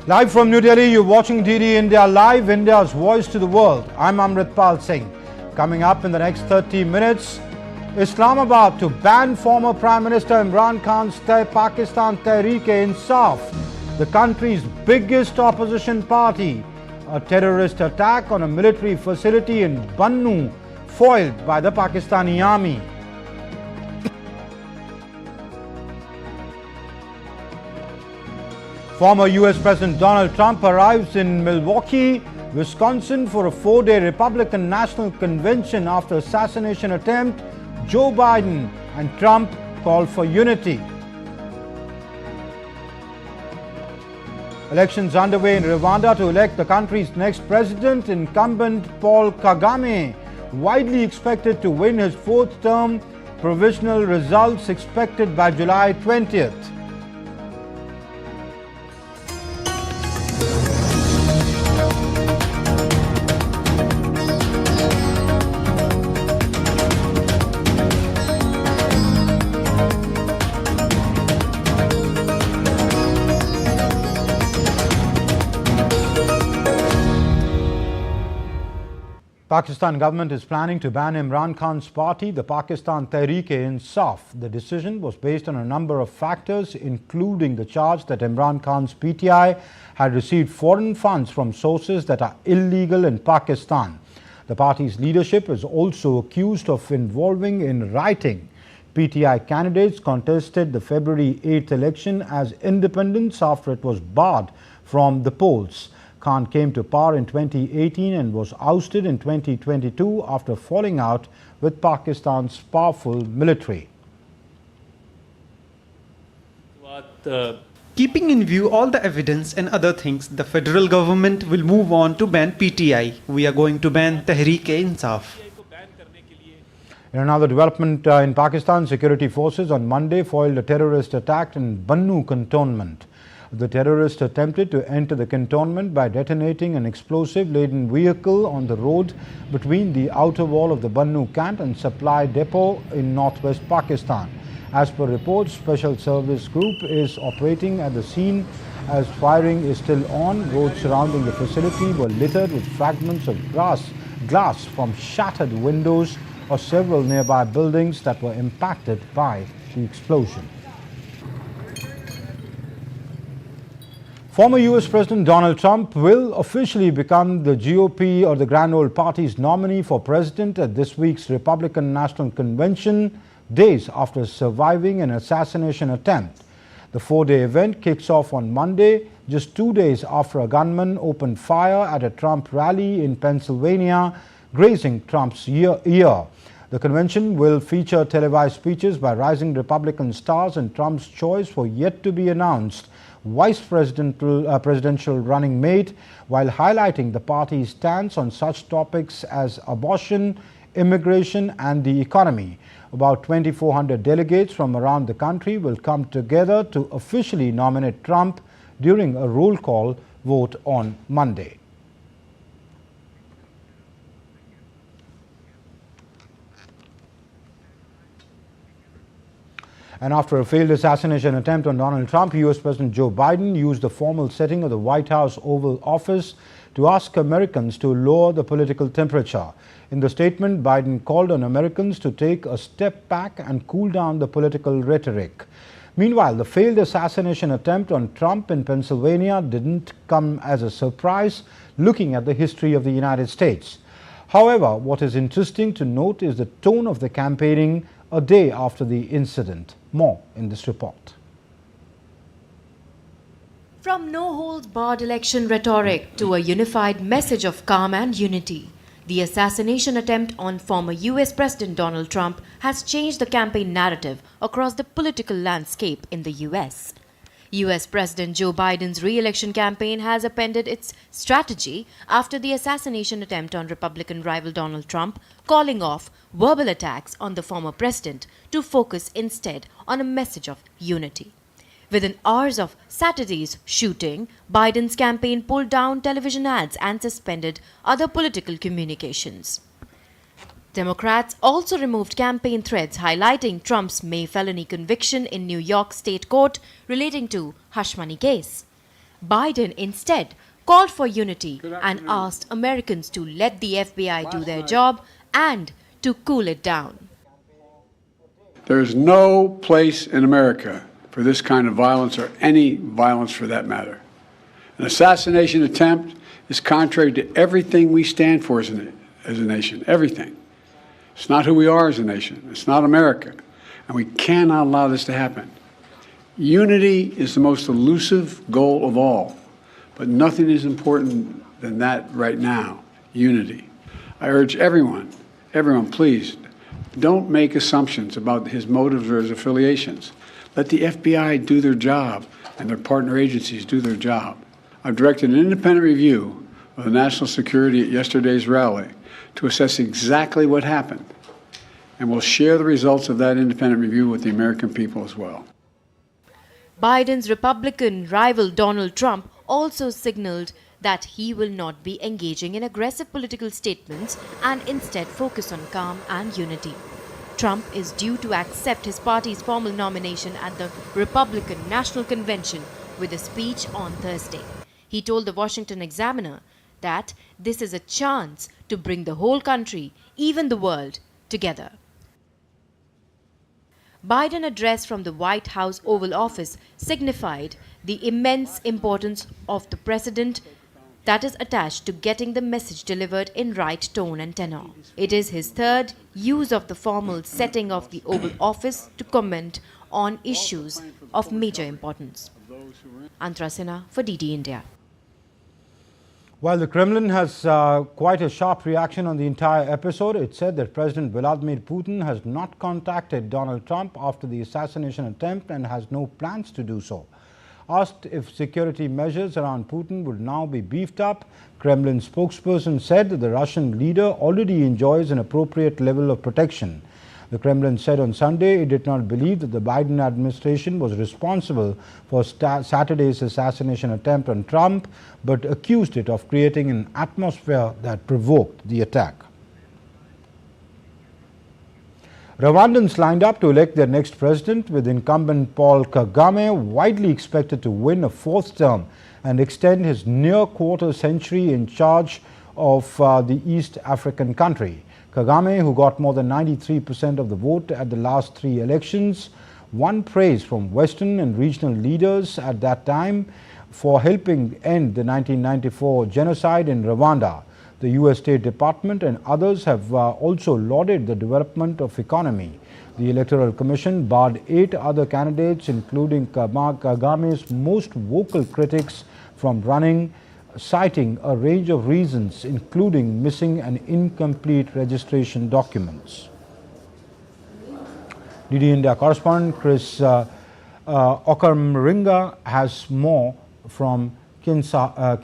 Live from New Delhi, you're watching DD India Live, India's voice to the world. I'm Amritpal Singh. Coming up in the next 30 minutes, Islamabad to ban former Prime Minister Imran Khan's Pakistan Tehreek-e-Insaf, the country's biggest opposition party. A terrorist attack on a military facility in Bannu foiled by the Pakistani army. Former US President Donald Trump arrives in Milwaukee, Wisconsin for a 4-day Republican National Convention after assassination attempt. Joe Biden and Trump call for unity. Elections underway in Rwanda to elect the country's next president. Incumbent Paul Kagame widely expected to win his 4th term. Provisional results expected by July 20th. Pakistan government is planning to ban Imran Khan's party, the Pakistan Tehreek-e-Insaf. The decision was based on a number of factors, including the charge that Imran Khan's PTI had received foreign funds from sources that are illegal in Pakistan. The party's leadership is also accused of involving in rioting. PTI candidates contested the February 8th election as independents after it was barred from the polls. Khan came to power in 2018 and was ousted in 2022 after falling out with Pakistan's powerful military. Keeping in view all the evidence and other things, the federal government will move on to ban PTI. We are going to ban Tehreek-e-Insaf. In another development in Pakistan, security forces on Monday foiled a terrorist attack in Bannu cantonment. The terrorists attempted to enter the cantonment by detonating an explosive-laden vehicle on the road between the outer wall of the Bannu camp and supply depot in northwest Pakistan. As per reports, Special Service Group is operating at the scene as firing is still on. Roads surrounding the facility were littered with fragments of glass from shattered windows of several nearby buildings that were impacted by the explosion. Former US President Donald Trump will officially become the GOP or the Grand Old Party's nominee for president at this week's Republican National Convention, days after surviving an assassination attempt. The 4-day event kicks off on Monday, just 2 days after a gunman opened fire at a Trump rally in Pennsylvania, grazing Trump's ear. The convention will feature televised speeches by rising Republican stars and Trump's choice for yet to be announced vice presidential running mate, while highlighting the party's stance on such topics as abortion, immigration and the economy. About 2,400 delegates from around the country will come together to officially nominate Trump during a roll call vote on Monday. And after a failed assassination attempt on Donald Trump, US President Joe Biden used the formal setting of the White House Oval Office to ask Americans to lower the political temperature. In the statement, Biden called on Americans to take a step back and cool down the political rhetoric. Meanwhile, the failed assassination attempt on Trump in Pennsylvania didn't come as a surprise, looking at the history of the United States. However, what is interesting to note is the tone of the campaigning a day after the incident. More in this report. From no-holds-barred election rhetoric to a unified message of calm and unity, the assassination attempt on former US President Donald Trump has changed the campaign narrative across the political landscape in the US. US President Joe Biden's re-election campaign has appended its strategy after the assassination attempt on Republican rival Donald Trump, calling off verbal attacks on the former president to focus instead on a message of unity. Within hours of Saturday's shooting, Biden's campaign pulled down television ads and suspended other political communications. Democrats also removed campaign threads highlighting Trump's May felony conviction in New York State Court relating to hush money case. Biden instead called for unity and asked Americans to let the FBI do their job and to cool it down. There is no place in America for this kind of violence or any violence for that matter. An assassination attempt is contrary to everything we stand for as a nation, everything. It's not who we are as a nation. It's not America. And we cannot allow this to happen. Unity is the most elusive goal of all, but nothing is important than that right now, unity. I urge everyone, please, don't make assumptions about his motives or his affiliations. Let the FBI do their job and their partner agencies do their job. I've directed an independent review of the national security at yesterday's rally to assess exactly what happened, and we'll share the results of that independent review with the American people as well. Biden's Republican rival Donald Trump also signaled that he will not be engaging in aggressive political statements and instead focus on calm and unity. Trump is due to accept his party's formal nomination at the Republican National Convention with a speech on Thursday. He told the Washington Examiner that this is a chance to bring the whole country, even the world, together. Biden's address from the White House Oval Office signified the immense importance of the president that is attached to getting the message delivered in right tone and tenor. It is his third use of the formal setting of the Oval Office to comment on issues of major importance. Antara Sinha for DD India. While the Kremlin has quite a sharp reaction on the entire episode, it said that President Vladimir Putin has not contacted Donald Trump after the assassination attempt and has no plans to do so. Asked if security measures around Putin would now be beefed up, Kremlin spokesperson said that the Russian leader already enjoys an appropriate level of protection. The Kremlin said on Sunday it did not believe that the Biden administration was responsible for Saturday's assassination attempt on Trump, but accused it of creating an atmosphere that provoked the attack. Rwandans lined up to elect their next president, with incumbent Paul Kagame widely expected to win a fourth term and extend his near quarter century in charge of the East African country. Kagame, who got more than 93% of the vote at the last three elections, won praise from Western and regional leaders at that time for helping end the 1994 genocide in Rwanda. The U.S. State Department and others have also lauded the development of economy. The Electoral Commission barred 8 other candidates, including Kagame's most vocal critics, from running, citing a range of reasons, including missing and incomplete registration documents. DD India correspondent Chris Okamringa has more from Kinshasa.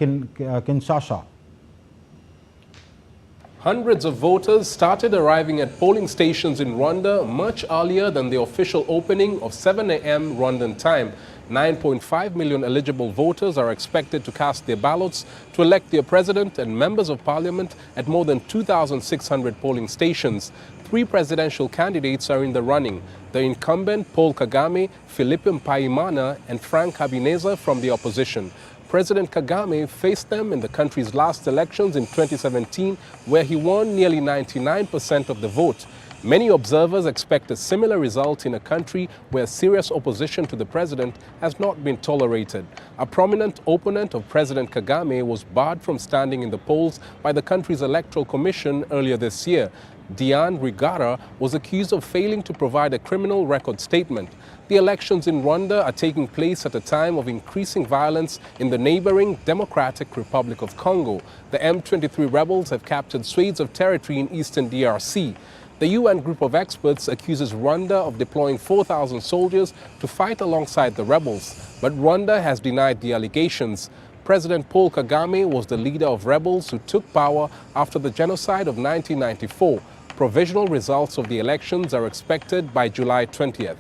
Hundreds of voters started arriving at polling stations in Rwanda much earlier than the official opening of 7 a.m. Rwandan time. 9.5 million eligible voters are expected to cast their ballots to elect their president and members of parliament at more than 2,600 polling stations. 3 presidential candidates are in the running: the incumbent Paul Kagame, Philippe Mpayimana, and Frank Habineza from the opposition. President Kagame faced them in the country's last elections in 2017, where he won nearly 99% of the vote. Many observers expect a similar result in a country where serious opposition to the president has not been tolerated. A prominent opponent of President Kagame was barred from standing in the polls by the country's electoral commission earlier this year. Diane Rwigara was accused of failing to provide a criminal record statement. The elections in Rwanda are taking place at a time of increasing violence in the neighboring Democratic Republic of Congo. The M23 rebels have captured swathes of territory in eastern DRC. The UN group of experts accuses Rwanda of deploying 4,000 soldiers to fight alongside the rebels, but Rwanda has denied the allegations. President Paul Kagame was the leader of rebels who took power after the genocide of 1994. Provisional results of the elections are expected by July 20th.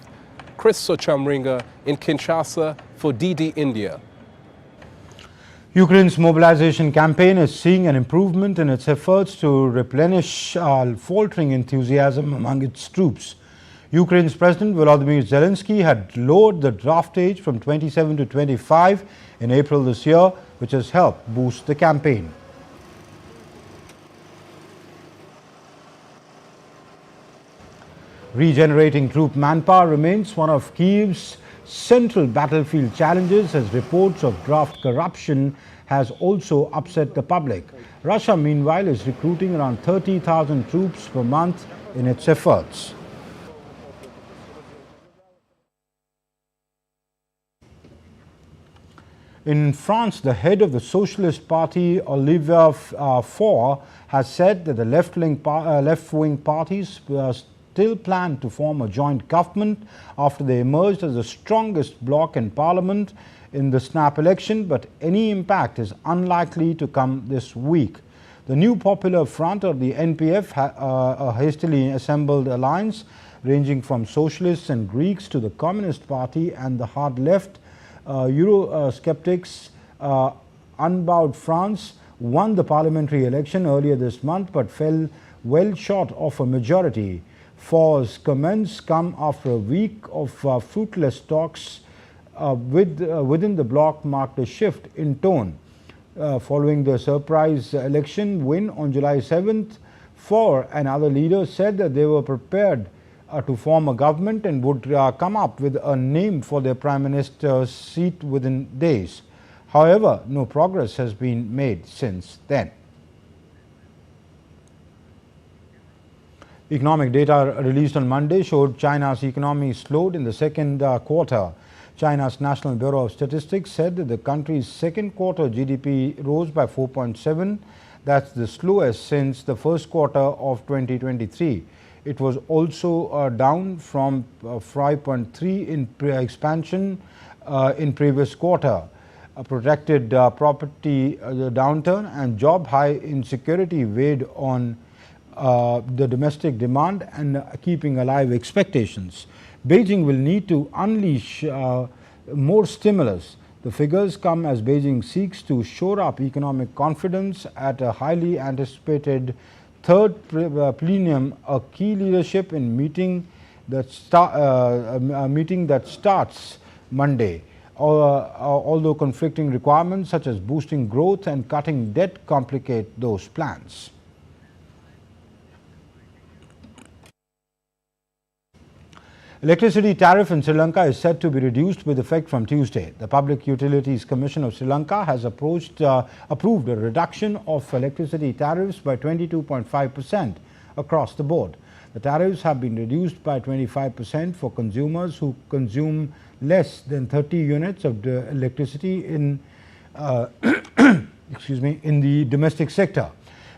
Chris Ochamringa in Kinshasa for DD India. Ukraine's mobilization campaign is seeing an improvement in its efforts to replenish faltering enthusiasm among its troops. Ukraine's President Volodymyr Zelensky had lowered the draft age from 27 to 25 in April this year, which has helped boost the campaign. Regenerating troop manpower remains one of Kyiv's central battlefield challenges, as reports of draft corruption has also upset the public. Russia, meanwhile, is recruiting around 30,000 troops per month in its efforts. In France, the head of the Socialist Party, Olivier Faure, has said that the left-wing parties still plan to form a joint government after they emerged as the strongest bloc in parliament in the snap election, but any impact is unlikely to come this week. The New Popular Front, or the NPF, a hastily assembled alliance ranging from socialists and Greeks to the Communist Party and the hard left, Eurosceptics, Unbowed France, won the parliamentary election earlier this month but fell well short of a majority. Faure's comments come after a week of fruitless talks within the bloc marked a shift in tone. Following the surprise election win on July 7th, Faure and other leaders said that they were prepared to form a government and would come up with a name for their prime minister's seat within days. However, no progress has been made since then. Economic data released on Monday showed China's economy slowed in the second quarter. China's National Bureau of Statistics said that the country's second quarter GDP rose by 4.7. That's the slowest since the first quarter of 2023. It was also down from 5.3 in expansion in previous quarter. A protracted property downturn and job high insecurity weighed on the domestic demand and keeping alive expectations. Beijing will need to unleash more stimulus. The figures come as Beijing seeks to shore up economic confidence at a highly anticipated third plenum, a key leadership in meeting that starts Monday. Although conflicting requirements such as boosting growth and cutting debt complicate those plans. Electricity tariff in Sri Lanka is set to be reduced with effect from Tuesday. The Public Utilities Commission of Sri Lanka has approved a reduction of electricity tariffs by 22.5% across the board. The tariffs have been reduced by 25% for consumers who consume less than 30 units of the electricity in in the domestic sector.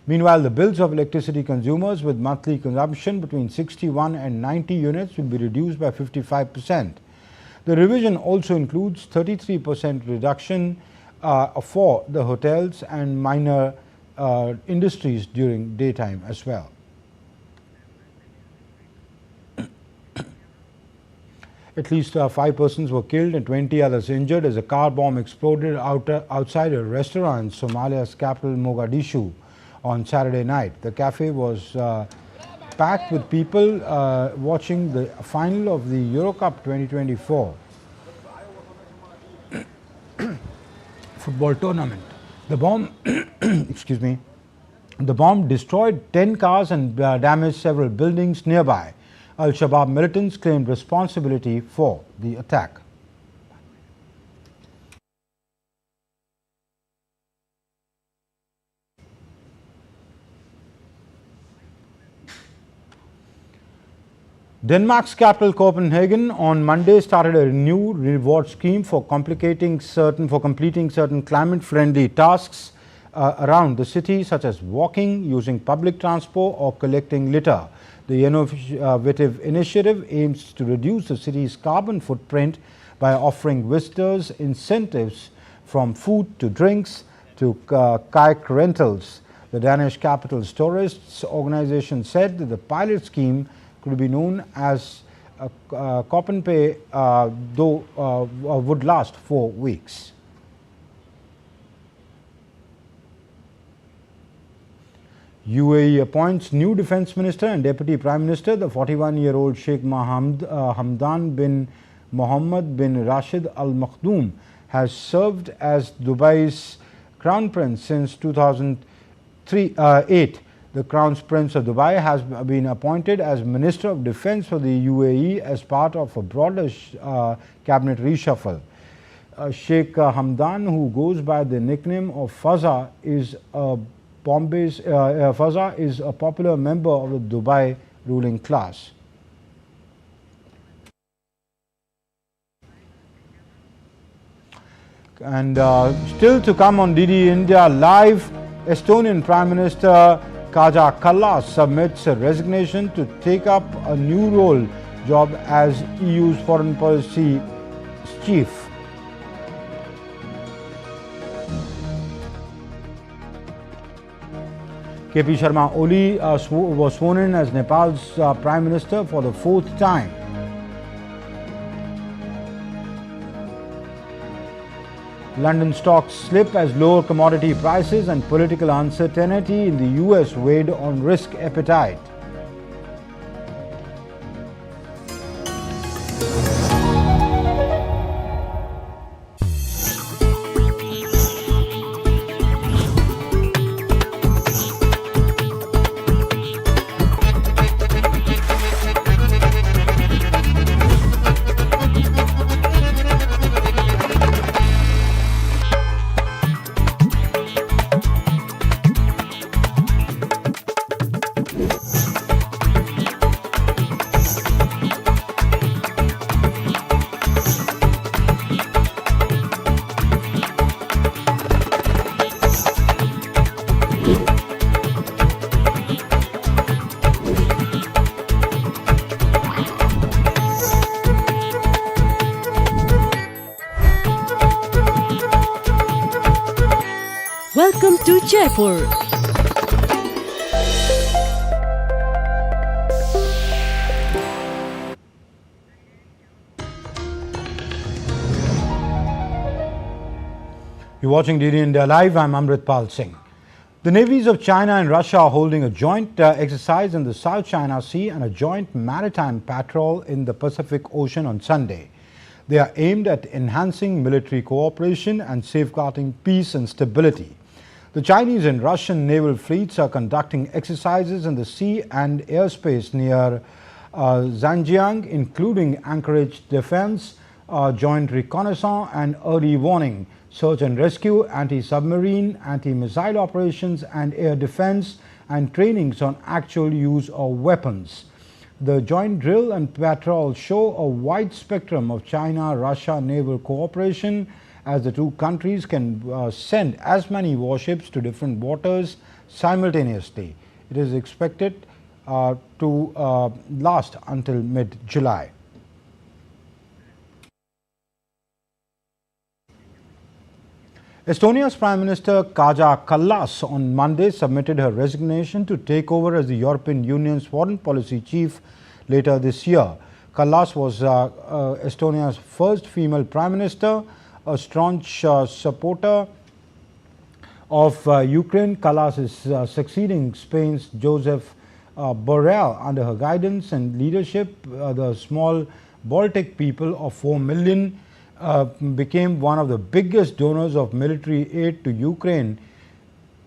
Meanwhile, the bills of electricity consumers with monthly consumption between 61 and 90 units will be reduced by 55%. The revision also includes 33% reduction for the hotels and minor industries during daytime as well. At least 5 persons were killed and 20 others injured as a car bomb exploded outside a restaurant in Somalia's capital Mogadishu on Saturday night. The cafe was packed with people watching the final of the Euro Cup 2024 football tournament. The bomb, the bomb destroyed 10 cars and damaged several buildings nearby. Al-Shabaab militants claimed responsibility for the attack. Denmark's capital Copenhagen on Monday started a new reward scheme for completing certain climate-friendly tasks around the city, such as walking, using public transport or collecting litter. The innovative initiative aims to reduce the city's carbon footprint by offering visitors incentives from food to drinks to kayak rentals. The Danish capital's tourists organization said that the pilot scheme could be known as Copenpay, though would last 4 weeks. UAE appoints new defense minister and deputy prime minister. The 41-year-old Sheikh Hamdan bin Mohammed bin Rashid Al Maktoum has served as Dubai's crown prince since 2008. The Crown Prince of Dubai has been appointed as Minister of Defense for the UAE as part of a broader cabinet reshuffle. Sheikh Hamdan, who goes by the nickname of Fazza, is a popular member of the Dubai ruling class. And still to come on DD India Live, Estonian Prime Minister Kaja Kallas submits a resignation to take up a new job as EU's foreign policy chief. KP Sharma Oli was sworn in as Nepal's Prime Minister for the 4th time. London stocks slip as lower commodity prices and political uncertainty in the US weighed on risk appetite. Welcome to Jaipur. You're watching DD India Live. I'm Amritpal Singh. The navies of China and Russia are holding a joint exercise in the South China Sea and a joint maritime patrol in the Pacific Ocean on Sunday. They are aimed at enhancing military cooperation and safeguarding peace and stability. The Chinese and Russian naval fleets are conducting exercises in the sea and airspace near Zhejiang, including anchorage defense, joint reconnaissance and early warning, search and rescue, anti-submarine, anti-missile operations and air defense, and trainings on actual use of weapons. The joint drill and patrol show a wide spectrum of China-Russia naval cooperation, as the two countries can send as many warships to different waters simultaneously. It is expected to last until mid-July. Estonia's Prime Minister Kaja Kallas on Monday submitted her resignation to take over as the European Union's foreign policy chief later this year. Kallas was Estonia's first female Prime Minister, a staunch supporter of Ukraine. Kallas is succeeding Spain's Joseph Borrell. Under her guidance and leadership, the small Baltic people of 4 million became one of the biggest donors of military aid to Ukraine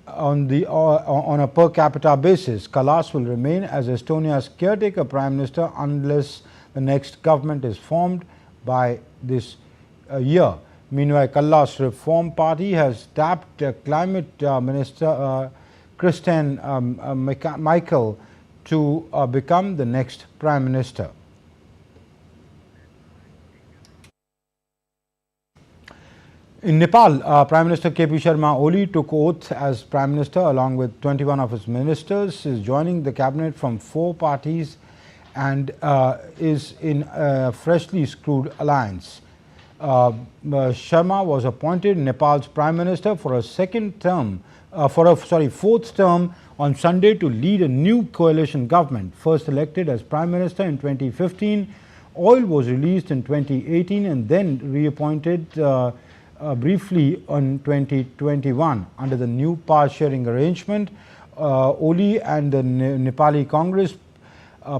on a per capita basis. Kallas will remain as Estonia's caretaker Prime Minister unless the next government is formed by this year. Meanwhile, Kallas' Reform Party has tapped Climate Minister Kristen Michael to become the next Prime Minister. In Nepal, Prime Minister KP Sharma Oli took oath as Prime Minister along with 21 of his ministers. He is joining the cabinet from 4 parties and is in a freshly screwed alliance. Sharma was appointed Nepal's Prime Minister for a fourth term on Sunday to lead a new coalition government. First elected as Prime Minister in 2015, Oil was released in 2018 and then reappointed briefly in 2021. Under the new power sharing arrangement, Oli and the Nepali Congress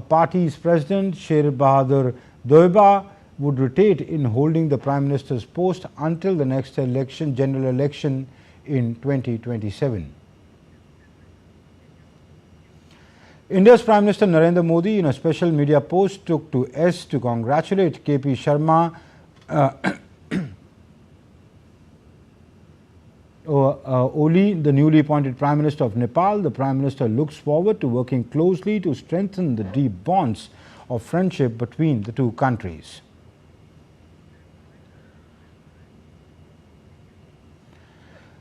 Party's president Sher Bahadur Doiba would rotate in holding the Prime Minister's post until the next election, general election in 2027. India's Prime Minister Narendra Modi in a special media post took to S to congratulate KP Sharma Oli, the newly appointed Prime Minister of Nepal. The Prime Minister looks forward to working closely to strengthen the deep bonds of friendship between the two countries.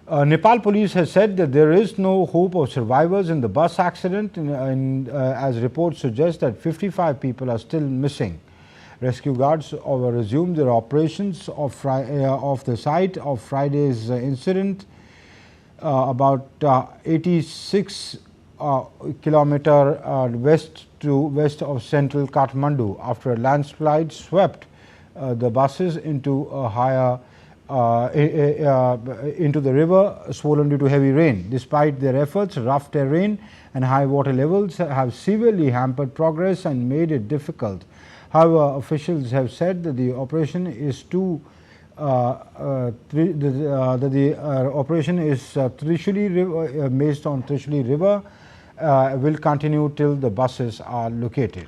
Nepal police has said that there is no hope of survivors in the bus accident, as reports suggest that 55 people are still missing. Rescue guards resumed their operations off the site of Friday's incident, about 86 kilometers west of central Kathmandu, after a landslide swept the buses into a into the river, swollen due to heavy rain. Despite their efforts, rough terrain and high water levels have severely hampered progress and made it difficult. However, officials have said that the operation is Trishuli River, based on Trishuli River, will continue till the buses are located.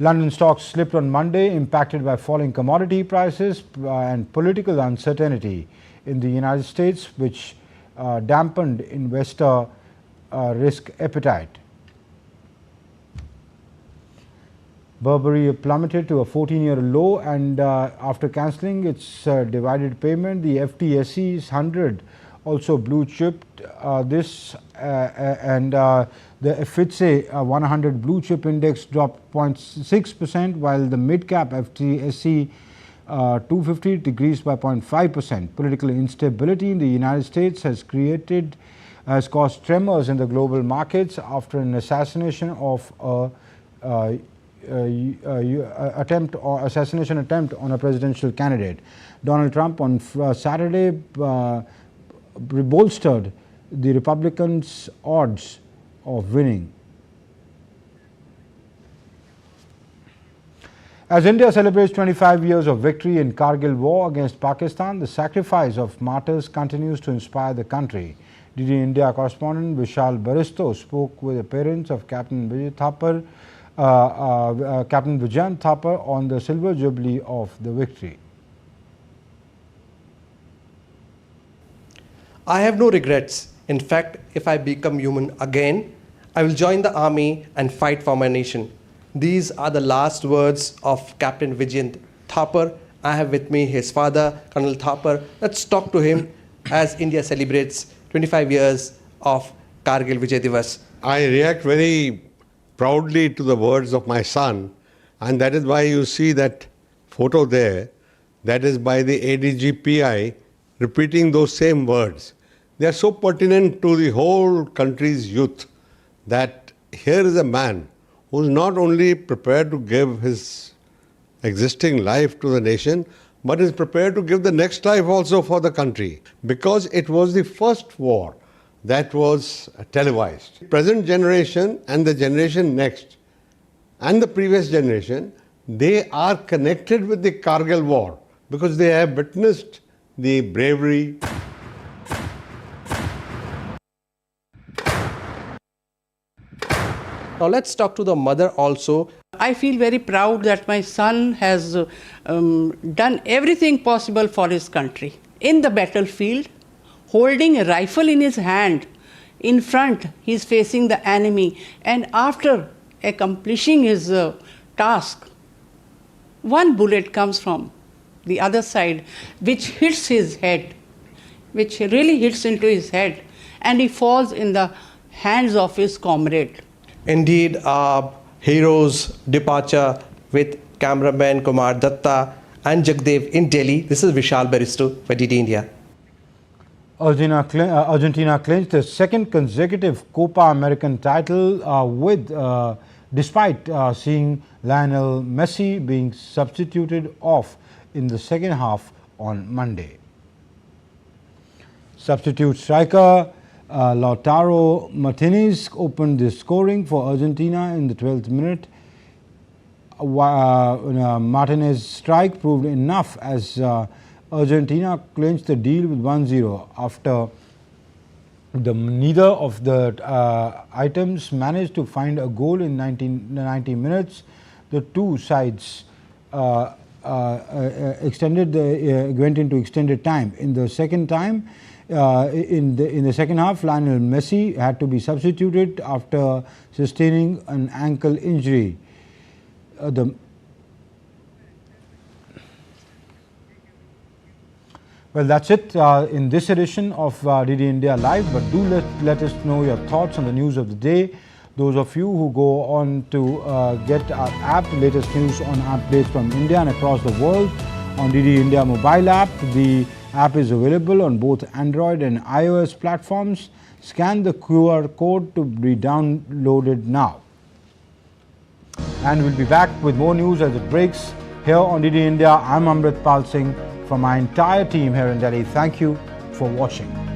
London stocks slipped on Monday, impacted by falling commodity prices and political uncertainty in the United States, which dampened investor risk appetite. Burberry plummeted to a 14-year low, and after cancelling its divided payment, the FTSE's 100 also blue chipped the FTSE 100 blue chip index dropped 0.6%, while the mid-cap FTSE 250 decreased by 0.5%. Political instability in the United States has caused tremors in the global markets after an assassination attempt on a presidential candidate. Donald Trump on Saturday bolstered the Republicans' odds of winning. As India celebrates 25 years of victory in Kargil war against Pakistan, the sacrifice of martyrs continues to inspire the country. DD India correspondent Vishal Baristo spoke with the parents of Captain Vijayan Thapar on the silver jubilee of the victory. I have no regrets. In fact, if I become human again, I will join the army and fight for my nation. These are the last words of Captain Vijayan Thapar. I have with me his father, Colonel Thapar. Let's talk to him as India celebrates 25 years of Kargil Vijay Diwas. I react very proudly to the words of my son, and that is why you see that photo there. That is by the ADG PI repeating those same words. They are so pertinent to the whole country's youth that here is a man who is not only prepared to give his existing life to the nation, but is prepared to give the next life also for the country, because it was the first war that was televised. Present generation and the generation next and the previous generation, they are connected with the Kargil war because they have witnessed the bravery. Now let's talk to the mother also. I feel very proud that my son has done everything possible for his country. In the battlefield, holding a rifle in his hand, in front he is facing the enemy, and after accomplishing his task, one bullet comes from the other side which hits his head, which really hits into his head, and he falls in the hands of his comrade. Indeed, our hero's departure with cameraman Kumar Datta and Jagdev in Delhi. This is Vishal Baristo for DD India. Argentina clinched the second consecutive Copa American title despite seeing Lionel Messi being substituted off in the second half on Monday. Substitute striker Lautaro Martinez opened the scoring for Argentina in the 12th minute. Martinez's strike proved enough as Argentina clinched the deal with 1-0 after neither of the items managed to find a goal in 90 minutes. The two sides went into extended time. In the second time, in the second half, Lionel Messi had to be substituted after sustaining an ankle injury. Well, that's it in this edition of DD India Live, but do let us know your thoughts on the news of the day. Those of you who go on to get our app, the latest news on updates from India and across the world on DD India mobile app. The app is available on both Android and iOS platforms. Scan the QR code to be downloaded now. And we'll be back with more news as it breaks here on DD India. I'm Amrit Pal Singh from my entire team here in Delhi. Thank you for watching.